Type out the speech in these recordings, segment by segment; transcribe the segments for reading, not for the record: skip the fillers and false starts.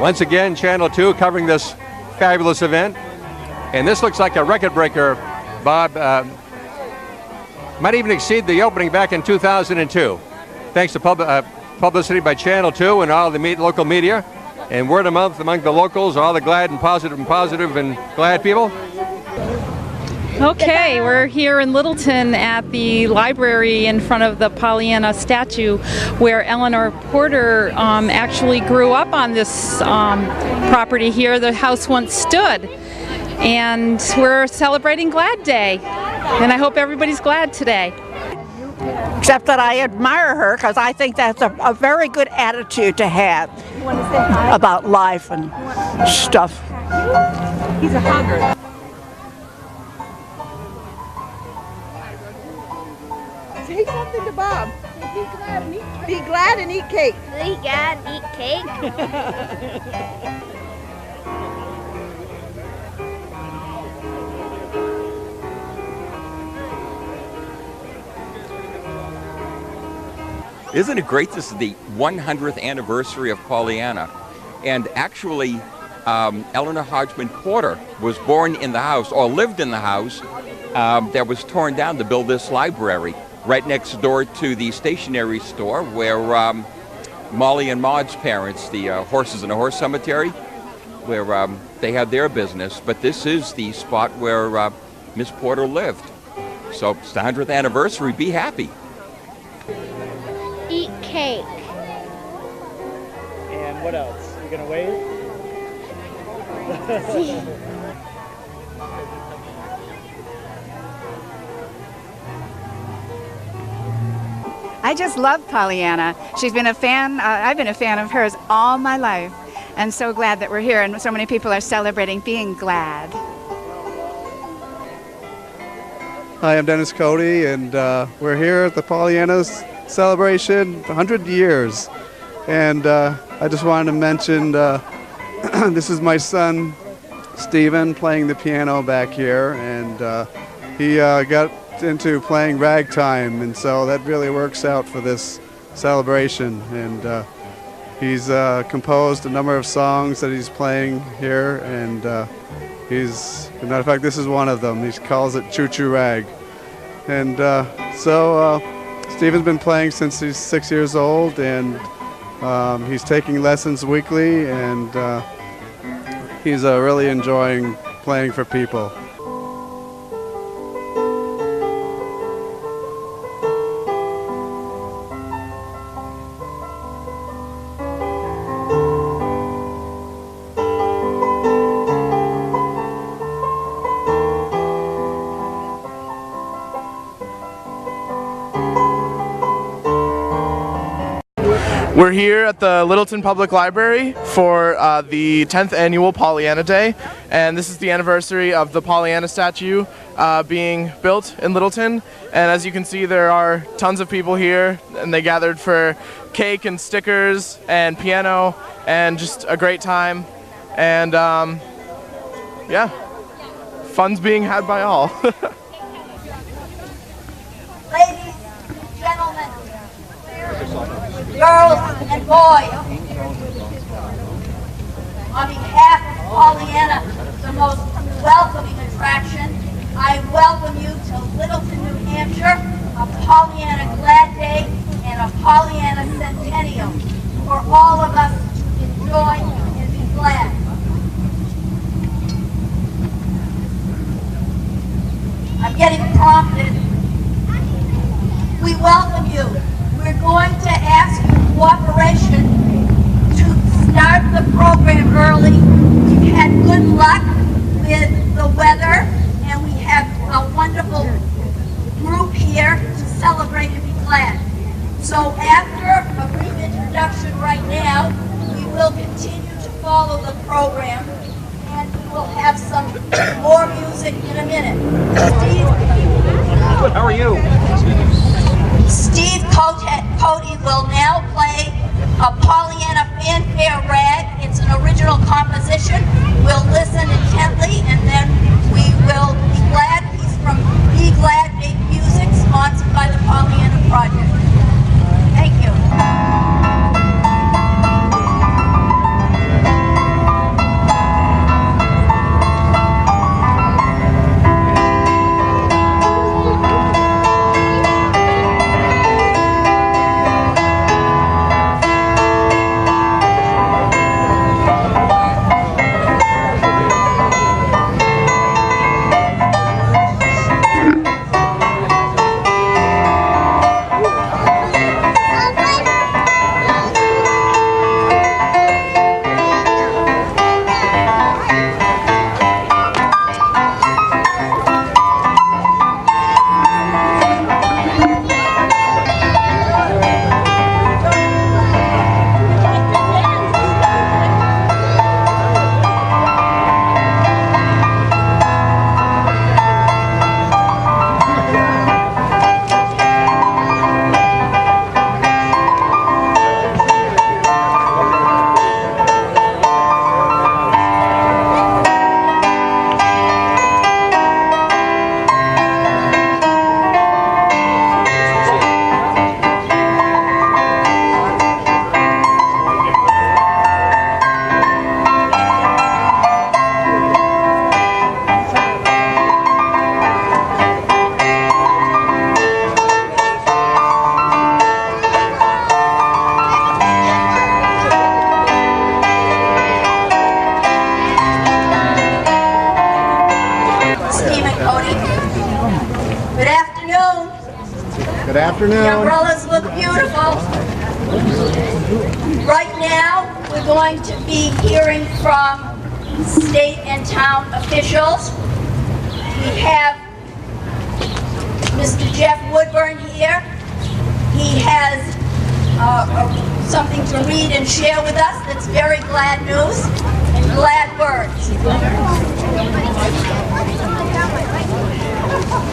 Once again, Channel 2 covering this fabulous event. And this looks like a record breaker, Bob. Might even exceed the opening back in 2002. Thanks to publicity by Channel 2 and all the local media, and word of mouth among the locals, all the glad and positive and glad people. Okay, we're here in Littleton at the library in front of the Pollyanna statue, where Eleanor Porter actually grew up on this property here. The house once stood, and we're celebrating Glad Day, and I hope everybody's glad today. Except that I admire her because I think that's a very good attitude to have about life and stuff. He's a hugger. Say something to Bob. Be glad and eat cake. Be glad and eat cake. Isn't it great? This is the 100th anniversary of Pollyanna. And actually, Eleanor Hodgman Porter was born in the house, or lived in the house, that was torn down to build this library right next door to the stationery store where Molly and Maud's parents, the Horses in a Horse Cemetery, where they had their business. But this is the spot where Miss Porter lived. So it's the 100th anniversary. Be happy. Eat cake. And what else? You gonna wave? I just love Pollyanna. She's been a fan, I've been a fan of hers all my life. And so glad that we're here and so many people are celebrating being glad. Hi, I'm Dennis Cody, and we're here at the Pollyanna's celebration, 100 years. And I just wanted to mention, this is my son, Stephen, playing the piano back here, and he got into playing ragtime, and so that really works out for this celebration. And he's composed a number of songs that he's playing here, and as a matter of fact, this is one of them. He calls it Choo Choo Rag. And so Stephen's been playing since he's 6 years old, and he's taking lessons weekly, and he's really enjoying playing for people. We're here at the Littleton Public Library for the 10th annual Pollyanna Day, and this is the anniversary of the Pollyanna statue being built in Littleton. And as you can see, there are tons of people here, and they gathered for cake and stickers and piano and just a great time. And yeah, fun's being had by all. Ladies, gentlemen, girls and boys, on behalf of Pollyanna, the most welcoming attraction, I welcome you to Littleton, New Hampshire, a Pollyanna Glad Day and a Pollyanna Centennial for all of us to enjoy and be glad. I'm getting prompted. We welcome you. We're going to ask your cooperation to start the program early. We've had good luck with the weather, and we have a wonderful group here to celebrate and be glad. So after a brief introduction right now, we will continue to follow the program, and we will have some more music in a minute. Good, how are you? Steve Cody will now play a Pollyanna fanfare rag. It's an original composition. We'll listen intently, and then we will be glad. He's from Be Glad Make Music, sponsored by the Pollyanna Project. Thank you. Cody. Good afternoon. Good afternoon. The umbrellas look beautiful. Right now, we're going to be hearing from state and town officials. We have Mr. Jeff Woodburn here. He has something to read and share with us that's very glad news and glad words.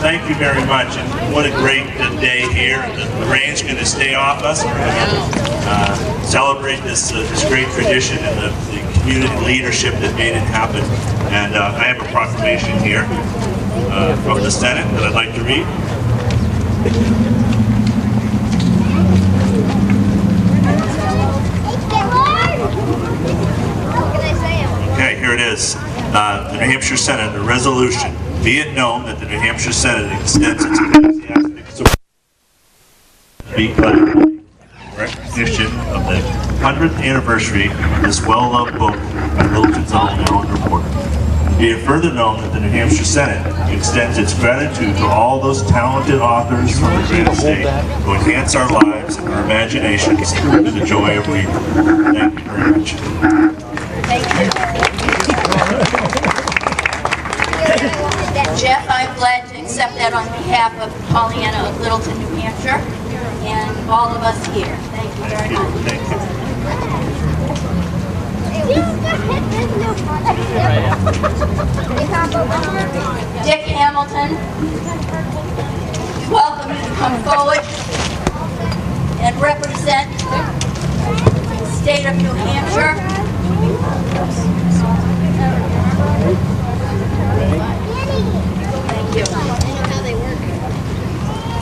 Thank you very much, and what a great day here. The rain's going to stay off us. We're going to celebrate this great tradition and the community leadership that made it happen. And I have a proclamation here from the Senate that I'd like to read. Okay, here it is. The New Hampshire Senate, a resolution. Be it known that the New Hampshire Senate extends its enthusiastic support in recognition of the 100th anniversary of this well-loved book by Littleton's own Eleanor Porter. Be it further known that the New Hampshire Senate extends its gratitude to all those talented authors from the great state who enhance our lives and our imaginations through the joy of reading. Thank you very much. Thank you. Jeff, I'm glad to accept that on behalf of Pollyanna of Littleton, New Hampshire, and all of us here. Thank you very much. Thank you. Dick Hamilton, we welcome you to come forward and represent the state of New Hampshire. Thank you.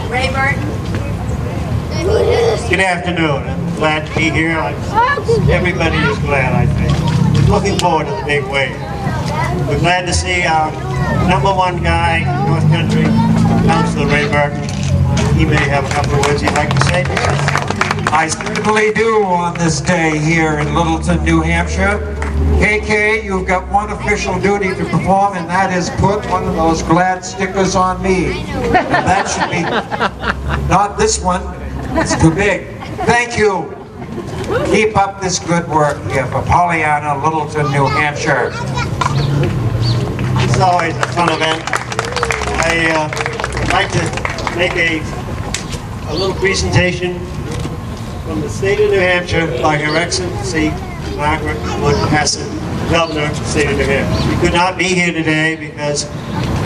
Ray Burton. Good afternoon. I'm glad to be here. Everybody is glad, I think. We're looking forward to the big wave. We're glad to see our #1 guy in North Country, Councilor Ray Burton. He may have a couple of words he'd like to say. I certainly do on this day here in Littleton, New Hampshire. KK, you've got one official duty to perform, and that is put one of those glad stickers on me. And that should be, not this one, it's too big. Thank you. Keep up this good work here for Pollyanna, Littleton, New Hampshire. It's always a fun event. I'd like to make a little presentation from the state of New Hampshire by Her Excellency Margaret Wood Hassan, Governor of the state of New Hampshire. She could not be here today because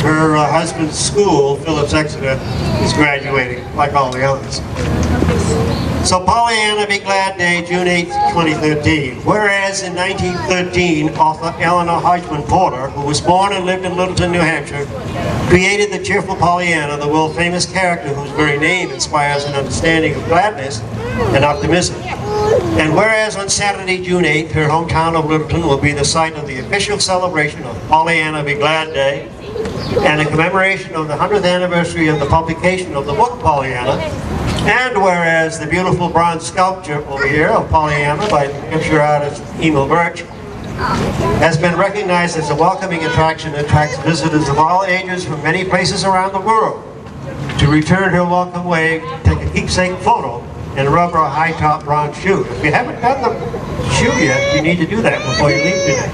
her husband's school, Phillips Exeter, is graduating, like all the others. So Pollyanna Be Glad Day, June 8, 2013. Whereas in 1913, author Eleanor Hodgman Porter, who was born and lived in Littleton, New Hampshire, created the cheerful Pollyanna, the world-famous character whose very name inspires an understanding of gladness and optimism. And whereas on Saturday, June 8th, her hometown of Littleton will be the site of the official celebration of Pollyanna Be Glad Day and a commemoration of the 100th anniversary of the publication of the book Pollyanna, and whereas the beautiful bronze sculpture over here of Pollyanna by New Hampshire artist Emil Birch has been recognized as a welcoming attraction that attracts visitors of all ages from many places around the world to return her welcome wave, take a keepsake photo, and rub her high-top bronze shoe. If you haven't done the shoe yet, you need to do that before you leave today.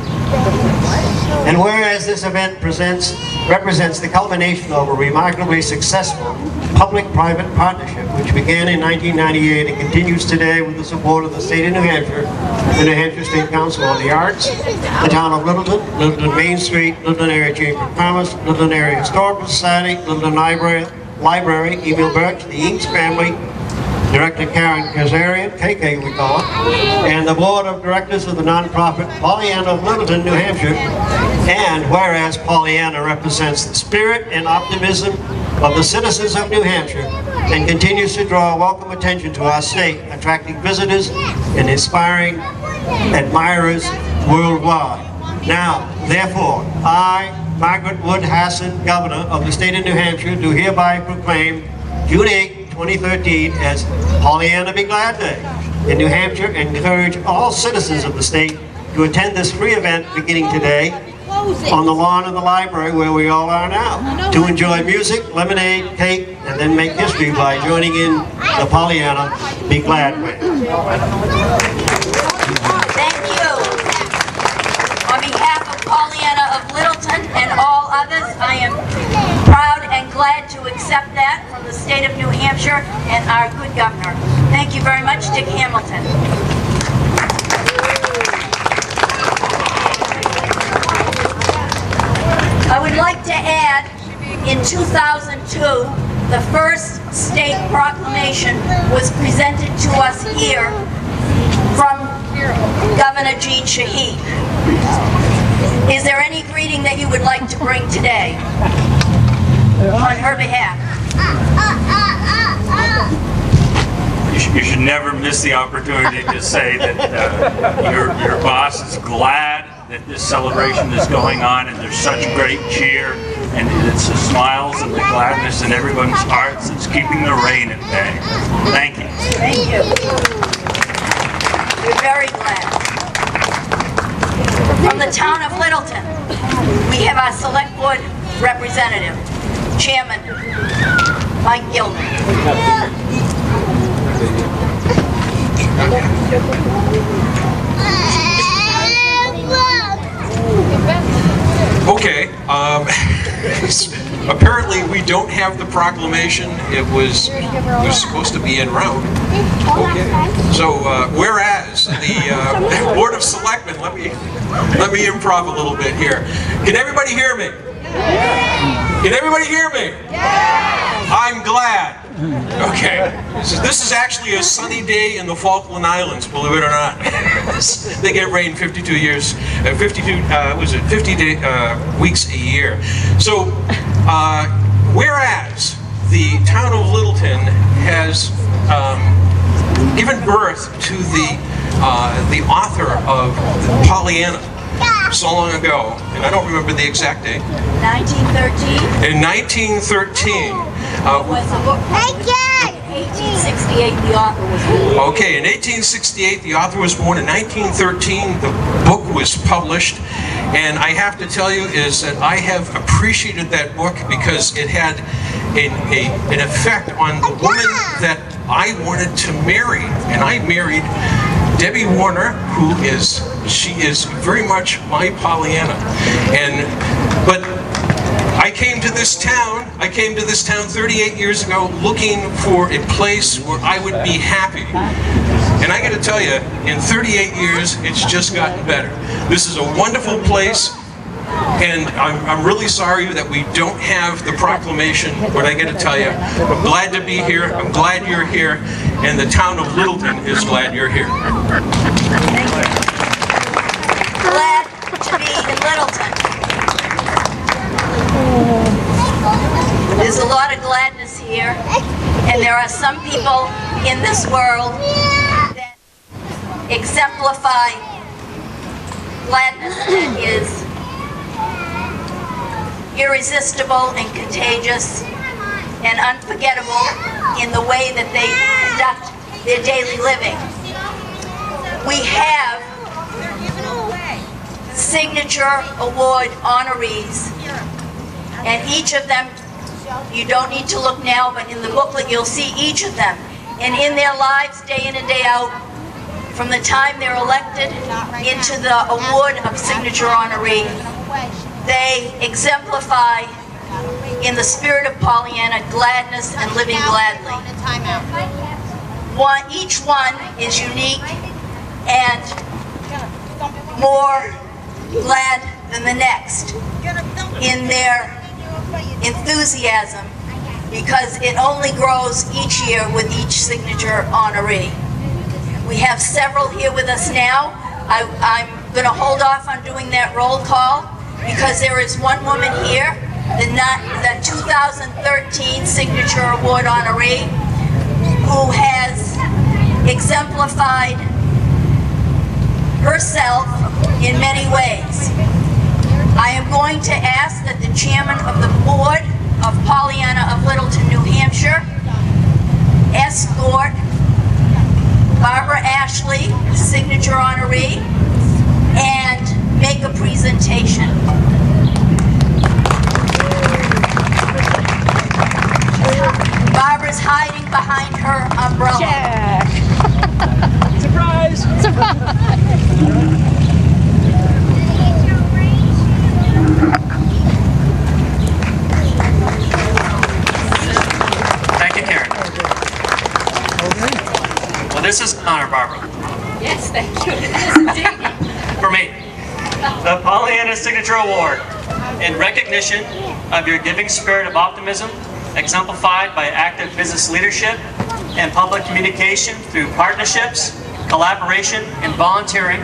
And whereas this event represents the culmination of a remarkably successful public-private partnership which began in 1998 and continues today with the support of the state of New Hampshire, the New Hampshire State Council on the Arts, the town of Littleton, Littleton Main Street, Littleton Area Chamber of Commerce, Littleton Area Historical Society, Littleton Library, Emil Birch, the Inks family, Director Karen Kazarian, KK we call it, and the Board of Directors of the nonprofit Pollyanna of Littleton, New Hampshire. And whereas Pollyanna represents the spirit and optimism of the citizens of New Hampshire and continues to draw welcome attention to our state, attracting visitors and inspiring admirers worldwide. Now, therefore, I, Margaret Wood Hassan, Governor of the state of New Hampshire, do hereby proclaim June 8, 2013 as Pollyanna Be Glad Day in New Hampshire and encourage all citizens of the state to attend this free event beginning today on the lawn of the library where we all are now, to enjoy music, lemonade, cake, and then make history by joining in the Pollyanna Be Glad Way. Thank you. On behalf of Pollyanna of Littleton and all others, I am proud and glad to accept that from the state of New Hampshire and our good governor. Thank you very much, Dick Hamilton. I would like to add, in 2002, the first state proclamation was presented to us here from Governor Jean Shaheen. Is there any greeting that you would like to bring today on her behalf? You should never miss the opportunity to say that your boss is glad that this celebration is going on, and there's such great cheer, and it's the smiles and the gladness in everyone's hearts that's keeping the rain at bay. Thank you. Thank you. We're very glad. From the town of Littleton, we have our select board representative, Chairman Mike Gilman. Okay, apparently we don't have the proclamation. It was supposed to be en route. Okay, so whereas the Board of Selectmen, let me improv a little bit here. Can everybody hear me? Can everybody hear me? I'm glad. Okay, this is actually a sunny day in the Falkland Islands, believe it or not. They get rain 52 years, 50 weeks a year. So, whereas the town of Littleton has given birth to the author of Pollyanna so long ago, and I don't remember the exact date. 1913. In 1913. Was a book published. 1868, the author was born. Okay, in 1868, the author was born. In 1913, the book was published. And I have to tell you is that I have appreciated that book because it had an effect on the woman that I wanted to marry. And I married Debbie Warner, she is very much my Pollyanna. But I came to this town 38 years ago looking for a place where I would be happy. And I got to tell you, in 38 years, it's just gotten better. This is a wonderful place, and I'm really sorry that we don't have the proclamation, but I got to tell you, I'm glad to be here, I'm glad you're here, and the town of Littleton is glad you're here. Thank you. Glad to be in Littleton. There's a lot of gladness here, and there are some people in this world that exemplify gladness that is irresistible and contagious and unforgettable in the way that they conduct their daily living. We have signature award honorees, and each of them, you don't need to look now, but in the booklet you'll see each of them. And in their lives, day in and day out, from the time they're elected into the award of signature honoree, they exemplify, in the spirit of Pollyanna, gladness and living gladly. Each one is unique and more glad than the next in their enthusiasm, because it only grows each year with each signature honoree. We have several here with us now. I'm going to hold off on doing that roll call because there is one woman here, the 2013 Signature Award honoree, who has exemplified herself in many ways. I am going to ask that the chairman of the board of Pollyanna of Littleton, New Hampshire, escort Barbara Ashley, signature honoree, and make a presentation. Barbara's hiding behind her umbrella. Jack. Surprise! Thank you, Karen. Well, this is an honor, Barbara. Yes, thank you. It is indeed. For me, the Pollyanna Signature Award in recognition of your giving spirit of optimism, exemplified by active business leadership and public communication through partnerships, collaboration, and volunteering,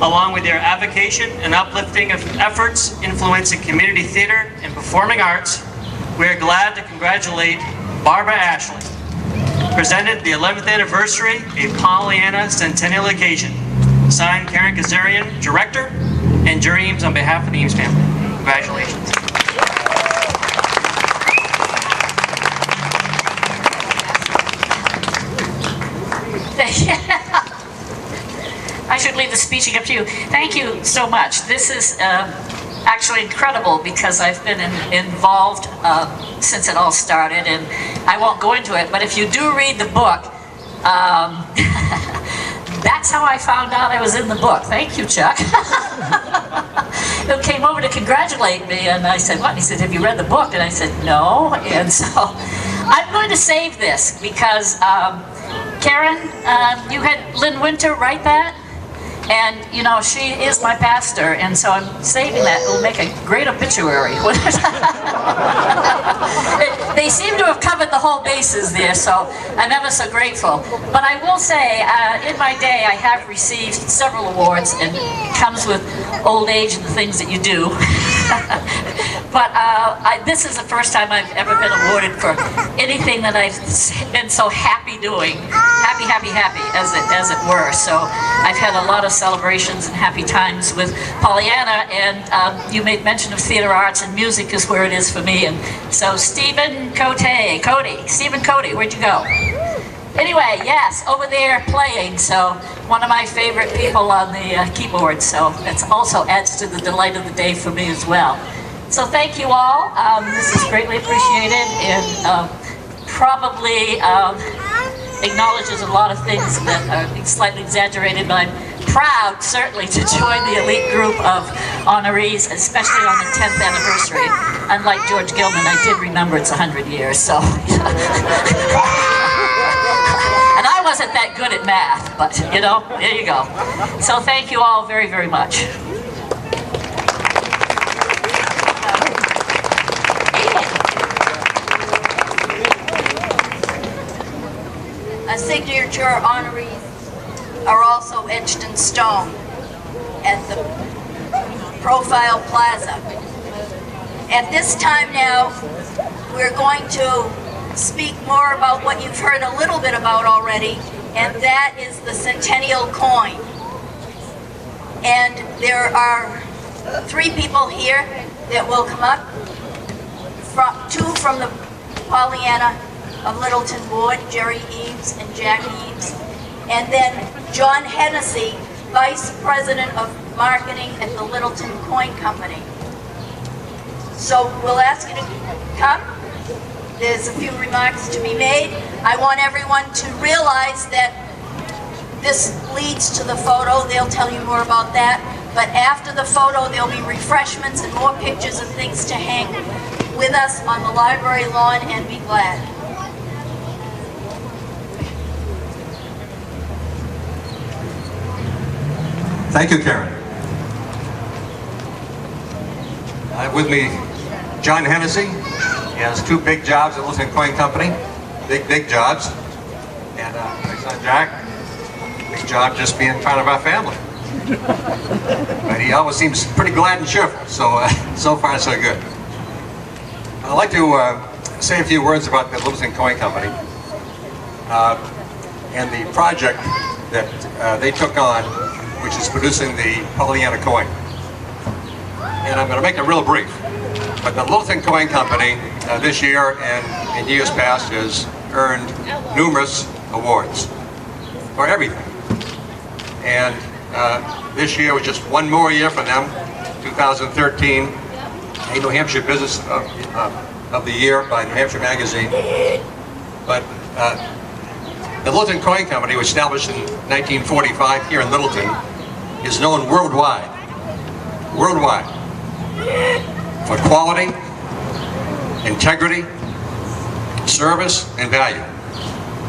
along with your advocacy and uplifting of efforts influencing community theater and performing arts. We are glad to congratulate Barbara Ashley, presented the 11th anniversary of Pollyanna Centennial Occasion. Signed, Karen Kazarian, Director, and Jerry Eames on behalf of the Eames family. Congratulations. I should leave the speeching up to you. Thank you so much. This is actually incredible because I've been involved since it all started, and I won't go into it, but if you do read the book, that's how I found out I was in the book. Thank you, Chuck. Who came over to congratulate me, and I said, what? And he said, have you read the book? And I said, no. And so I'm going to save this because Karen, you had Lynn Winter write that? And, you know, she is my pastor, and so I'm saving that. It'll make a great obituary. They seem to have covered the whole bases there, so I'm ever so grateful. But I will say, in my day, I have received several awards, and it comes with old age and the things that you do. But this is the first time I've ever been awarded for anything that I've been so happy doing. Happy, as it were. So I've had a lot of celebrations and happy times with Pollyanna, and you made mention of theater arts, and music is where it is for me. And so Stephen Cody, where'd you go? Anyway, yes, over there playing, so one of my favorite people on the keyboard, so that also adds to the delight of the day for me as well. So thank you all. This is greatly appreciated, and probably acknowledges a lot of things that are slightly exaggerated, but I'm proud, certainly, to join the elite group of honorees, especially on the 10th anniversary. Unlike George Gilman, I did remember it's 100 years, so. And I wasn't that good at math, but, you know, there you go. So thank you all very, very much. Signature honorees are also etched in stone at the Profile Plaza. At this time now, we're going to speak more about what you've heard a little bit about already, and that is the Centennial coin. And there are 3 people here that will come up, two from the Pollyanna of Littleton Board, Jerry Eames and Jack Eames, and then John Hennessy, Vice President of Marketing at the Littleton Coin Company. So we'll ask you to come. There's a few remarks to be made. I want everyone to realize that this leads to the photo. They'll tell you more about that. But after the photo, there'll be refreshments and more pictures and things to hang with us on the library lawn, and be glad. Thank you, Karen. I have with me John Hennessy. He has 2 big jobs at Littleton Coin Company. Big jobs. And my son Jack, big job just being part of our family. But he always seems pretty glad and cheerful, so so far so good. I'd like to say a few words about the Littleton Coin Company and the project that they took on, which is producing the Pollyanna coin. And I'm going to make it real brief. But the Littleton Coin Company this year and in years past has earned numerous awards for everything. And this year was just one more year for them, 2013, a New Hampshire Business of the Year by New Hampshire Magazine. But the Littleton Coin Company, was established in 1945 here in Littleton, is known worldwide for quality, integrity, service, and value.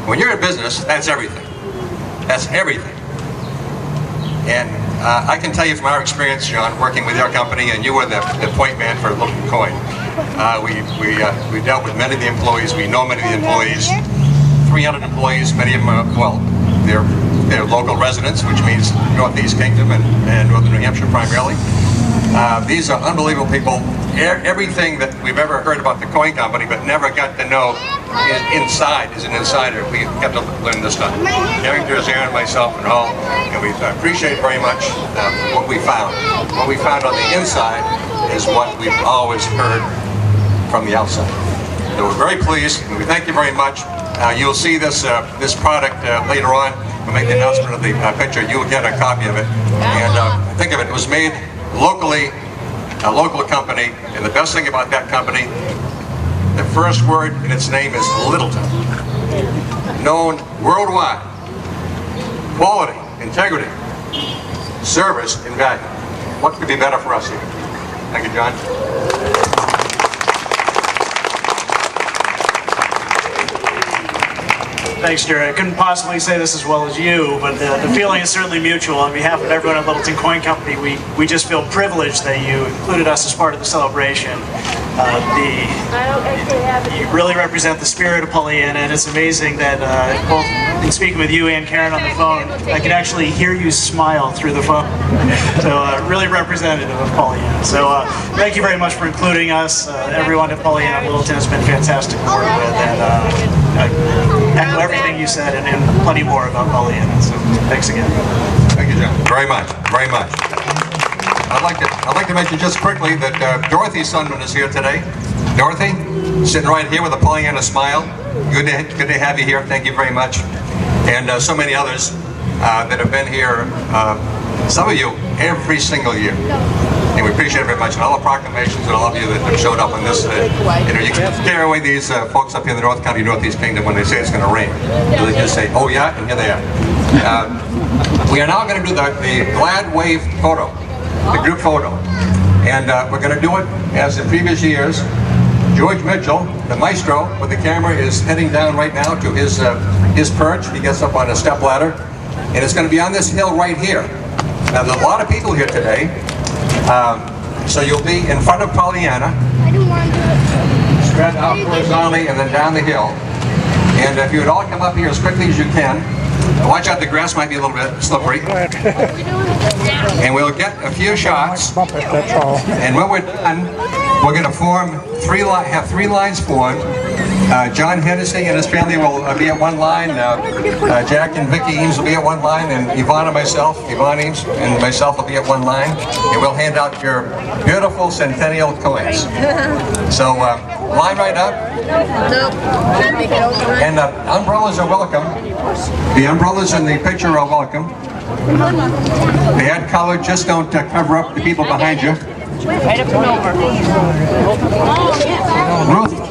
When you're in business, that's everything. That's everything. And I can tell you from our experience, John, working with your company, and you were the point man for Littleton Coin. We dealt with many of the employees. We know many of the employees. 300 employees. Many of them are, well, they're local residents, which means Northeast Kingdom and Northern New Hampshire primarily. These are unbelievable people. Everything that we've ever heard about the coin company but never got to know is an insider. We have to learn this stuff. Harrington, Aaron, myself, and all, and we appreciate very much what we found. What we found on the inside is what we've always heard from the outside. So we're very pleased, and we thank you very much. You'll see this product later on. We'll make the announcement of the picture. You'll get a copy of it. And think of it, it was made locally, a local company, and the best thing about that company, the first word in its name is Littleton. Known worldwide. Quality, integrity, service, and value. What could be better for us here? Thank you, John. Thanks, Jerry. I couldn't possibly say this as well as you, but the feeling is certainly mutual. On behalf of everyone at Littleton Coin Company, we just feel privileged that you included us as part of the celebration. You really represent the spirit of Pollyanna, and it's amazing that both in speaking with you and Karen on the phone, I can actually hear you smile through the phone. So really representative of Pollyanna. So thank you very much for including us. Everyone at Pollyanna Littleton has been fantastic to work with, and I echo everything you said and plenty more about Pollyanna. So thanks again. Thank you, John. Very much. Very much. I'd like to mention just quickly that Dorothy Sundman is here today. Dorothy, sitting right here with a Pollyanna smile. Good to have you here. Thank you very much. And so many others that have been here, some of you, every single year. And we appreciate it very much. And all the proclamations and all of you that have showed up on this. You can scare away these folks up here in the North County, Northeast Kingdom when they say it's going to rain. They just say, oh yeah, and here they are. We are now going to do the Glad Wave photo, the group photo. And we're going to do it as in previous years. George Mitchell, the maestro with the camera, is heading down right now to his perch. He gets up on a step ladder. And it's going to be on this hill right here. Now there's a lot of people here today. So you'll be in front of Pollyanna, spread out horizontally and then down the hill. And if you would all come up here as quickly as you can, watch out, the grass might be a little bit slippery. And we'll get a few shots. And when we're done, we're going to have three lines formed. John Hennessy and his family will be at one line. Jack and Vicki Eames will be at one line, and Yvonne Eames and myself will be at one line. And we'll hand out your beautiful centennial coins. So line right up. And umbrellas are welcome. The umbrellas in the picture are welcome. They add color, just don't cover up the people behind you. Ruth.